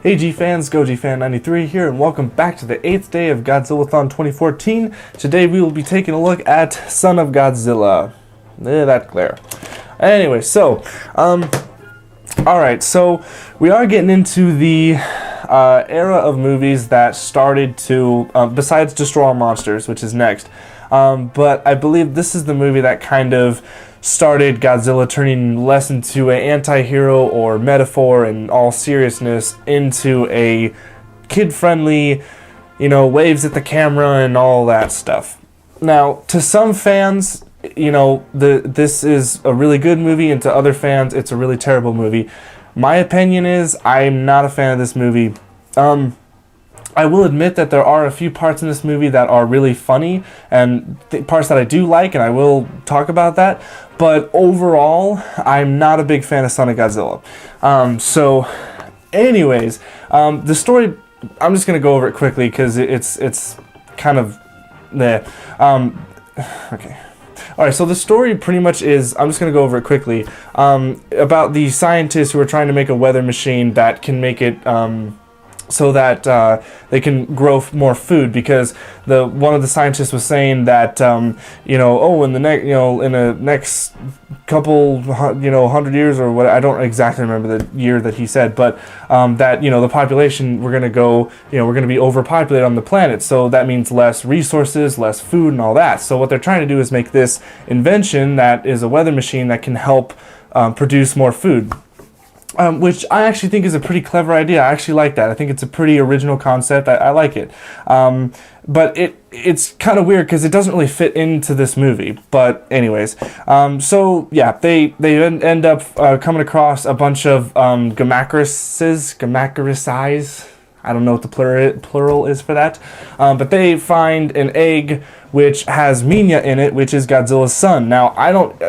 Hey G-Fans, GojiFan93 here, and welcome back to the 8th day of Godzilla-thon 2014. Today we will be taking a look at Son of Godzilla. That clear. Anyway, so, alright, so we are getting into the era of movies that started to, besides Destroy All Monsters, which is next, but I believe this is the movie that kind of started Godzilla turning less into an anti-hero or metaphor in all seriousness into a kid-friendly, waves at the camera and all that stuff. Now, to some fans, this is a really good movie, and to other fans, it's a really terrible movie. My opinion is, I'm not a fan of this movie. I will admit that there are a few parts in this movie that are really funny, and parts that I do like, and I will talk about that. But overall, I'm not a big fan of Son of Godzilla. Anyways, the story, I'm just going to go over it quickly because it's kind of there. Okay. Alright, so the story pretty much is, I'm just going to go over it quickly, about the scientists who are trying to make a weather machine that can make it, so that they can grow more food, because one of the scientists was saying that in the next couple 100 years or what, I don't exactly remember the year that he said, but that the population, we're gonna be overpopulated on the planet, so that means less resources, less food, and all that. So what they're trying to do is make this invention that is a weather machine that can help produce more food. Which I actually think is a pretty clever idea. I actually like that. I think it's a pretty original concept. I like it. But it's kind of weird because it doesn't really fit into this movie. But anyways, so yeah, they end up coming across a bunch of Gamacruses. I don't know what the plural is for that. But they find an egg which has Minya in it, which is Godzilla's son. Now,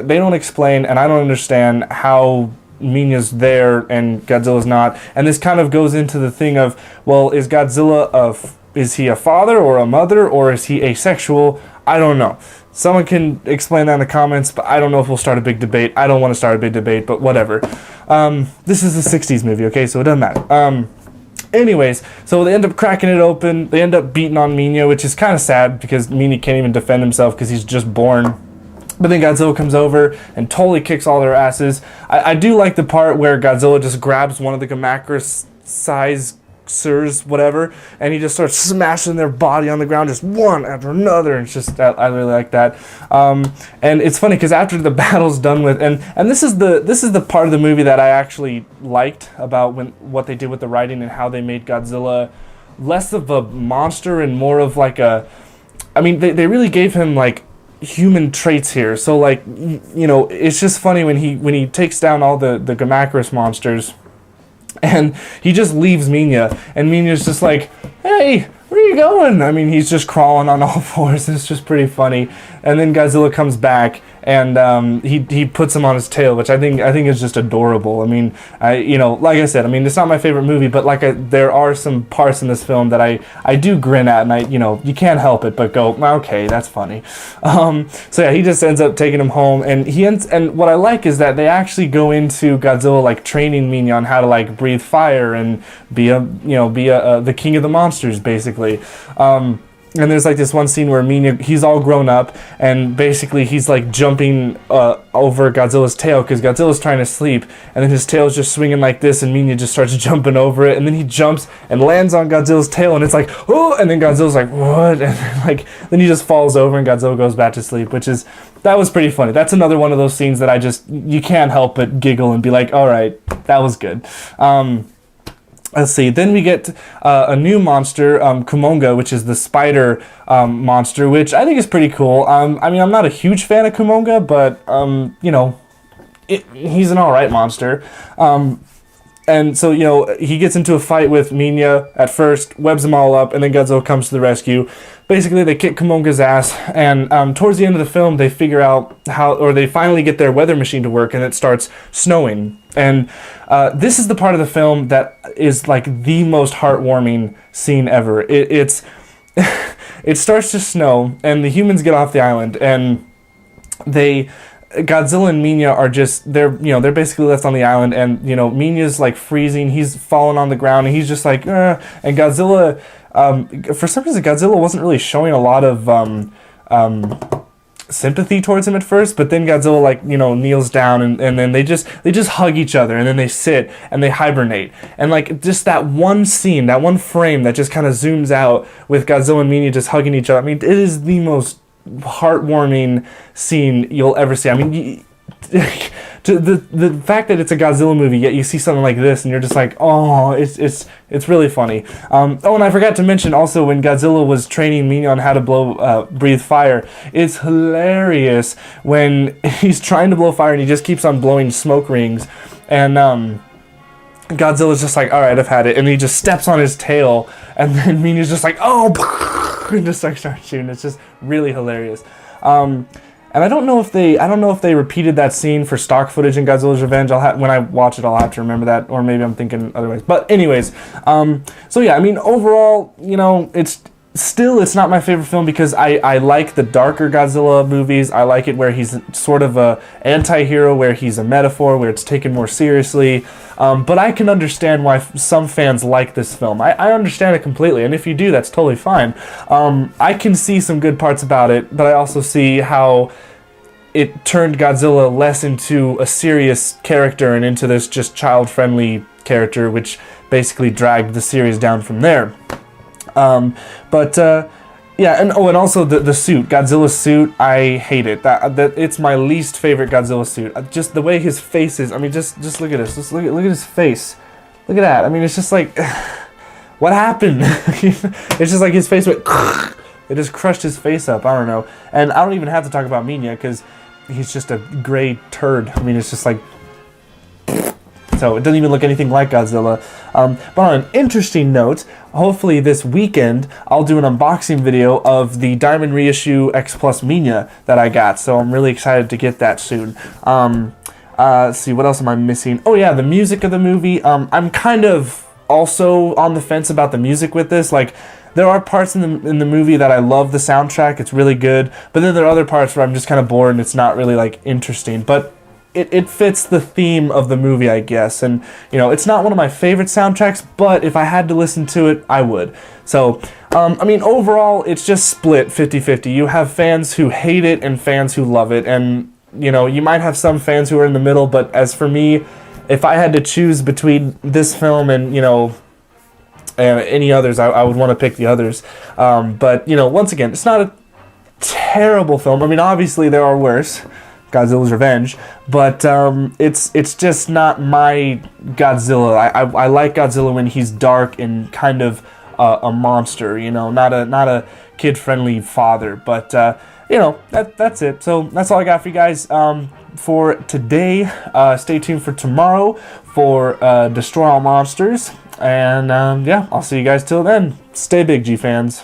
they don't explain, and I don't understand how Minya's there and Godzilla's not, and this kind of goes into the thing of, well, is Godzilla is he a father or a mother, or is he asexual? I don't know. Someone can explain that in the comments, but I don't know if we'll start a big debate. I don't want to start a big debate, but whatever. This is a 60s movie, okay, so it doesn't matter. Anyways, so they end up cracking it open. They end up beating on Minya, which is kind of sad because Minya can't even defend himself because he's just born. But then Godzilla comes over and totally kicks all their asses. I do like the part where Godzilla just grabs one of the Gamacruses, whatever, and he just starts smashing their body on the ground, just one after another. And it's just, I really like that. And it's funny because after the battle's done with, and this is the part of the movie that I actually liked about what they did with the writing and how they made Godzilla less of a monster and more of like they really gave him like human traits here. So like, it's just funny when he takes down all the Gamacrus monsters and he just leaves Minya, and Minya's just like, hey, where are you going? I mean, he's just crawling on all fours. It's just pretty funny. And then Godzilla comes back and he puts him on his tail, which I think is just adorable. I mean, like I said, I mean, it's not my favorite movie, but there are some parts in this film that I do grin at, and you can't help it but go, okay, that's funny. So yeah, he just ends up taking him home, and and what I like is that they actually go into Godzilla like training Minya on how to like breathe fire and be the king of the monsters, basically. And there's like this one scene where Minya, he's all grown up, and basically he's like jumping over Godzilla's tail because Godzilla's trying to sleep, and then his tail's just swinging like this, and Minya just starts jumping over it, and then he jumps and lands on Godzilla's tail, and it's like, oh, and then Godzilla's like, what? And then he just falls over, and Godzilla goes back to sleep, that was pretty funny. That's another one of those scenes that you can't help but giggle and be like, all right, that was good. Let's see, then we get a new monster, Kumonga, which is the spider monster, which I think is pretty cool. I mean, I'm not a huge fan of Kumonga, but, he's an alright monster. And so, he gets into a fight with Minya at first, webs them all up, and then Godzilla comes to the rescue. Basically, they kick Kumonga's ass, and towards the end of the film, they figure out they finally get their weather machine to work, and it starts snowing. And this is the part of the film that is like the most heartwarming scene ever. It starts to snow, and the humans get off the island, and they Godzilla and Minya are just, they're basically left on the island, and Minya's like freezing, he's falling on the ground, and he's just like, and Godzilla, for some reason Godzilla wasn't really showing a lot of sympathy towards him at first, but then Godzilla like kneels down, and then they just hug each other, and then they sit and they hibernate, and like just that one scene, that one frame that just kind of zooms out with Godzilla and Minya just hugging each other. I mean, it is the most heartwarming scene you'll ever see. I mean, the fact that it's a Godzilla movie, yet you see something like this, and you're just like, oh, it's really funny. Oh, and I forgot to mention also, when Godzilla was training Minya on how to breathe fire, it's hilarious when he's trying to blow fire and he just keeps on blowing smoke rings, and Godzilla's just like, all right, I've had it, and he just steps on his tail, and then Minya's just like, oh, and just like starts shooting. It's just really hilarious. And I don't know if they repeated that scene for stock footage in Godzilla's Revenge. When I watch it, I'll have to remember that, or maybe I'm thinking otherwise. But anyways, so yeah, I mean, overall, it's not my favorite film, because I like the darker Godzilla movies. I like it where he's sort of a anti-hero, where he's a metaphor, where it's taken more seriously. But I can understand why some fans like this film. I understand it completely, and if you do, that's totally fine. I can see some good parts about it, but I also see how it turned Godzilla less into a serious character and into this just child-friendly character, which basically dragged the series down from there. Yeah, and also the suit, Godzilla's suit, I hate it. That it's my least favorite Godzilla suit. Just the way his face is. I mean, just look at this. Just look at his face. Look at that. I mean, it's just like, what happened? It's just like his face went. It just crushed his face up. I don't know. And I don't even have to talk about Minya, because he's just a gray turd. I mean, it's just like. So it doesn't even look anything like Godzilla. But on an interesting note, hopefully this weekend I'll do an unboxing video of the Diamond Reissue X Plus Minya that I got. So I'm really excited to get that soon. Let's see, what else am I missing? Oh yeah, the music of the movie. I'm kind of also on the fence about the music with this. Like, there are parts in the movie that I love the soundtrack. It's really good. But then there are other parts where I'm just kind of bored and it's not really like interesting. But it fits the theme of the movie, I guess. And, it's not one of my favorite soundtracks, but if I had to listen to it, I would. So, I mean, overall, it's just split 50-50. You have fans who hate it and fans who love it. And, you might have some fans who are in the middle, but as for me, if I had to choose between this film and, any others, I would want to pick the others. But, once again, it's not a terrible film. I mean, obviously, there are worse. Godzilla's Revenge, but it's just not my Godzilla. I like Godzilla when he's dark and kind of a monster, not a kid-friendly father. But that's it. So that's all I got for you guys for today. Stay tuned for tomorrow for Destroy All Monsters, and yeah, I'll see you guys till then. Stay big, G fans.